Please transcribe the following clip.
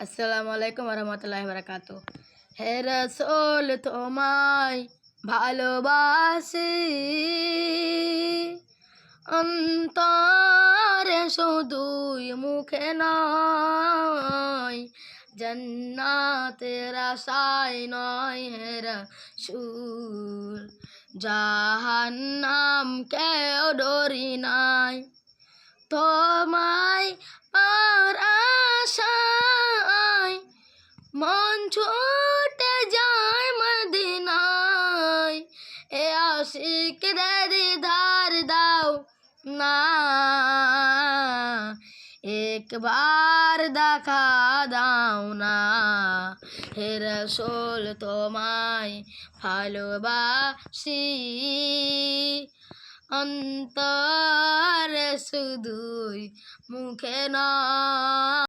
আসসালামু আলাইকুম রহমতুল্লাহি বারাকাতু। হে রসুল তোমায় ভালোবাসি, অন্তরে শুধুই মুখে নয়, জান্নাতের আশায় নয় হে রসুল, জাহান্নাম কেউ ডরি নাই। তোমায় পার আশায় মন ছুটে যায় মদিনায়, এ আশিকদের দিদার দাও না, একবার দেখা দাও না। হে রসুল তোমায় ভালোবাসি, অন্তরে শুধুই মুখে নয়।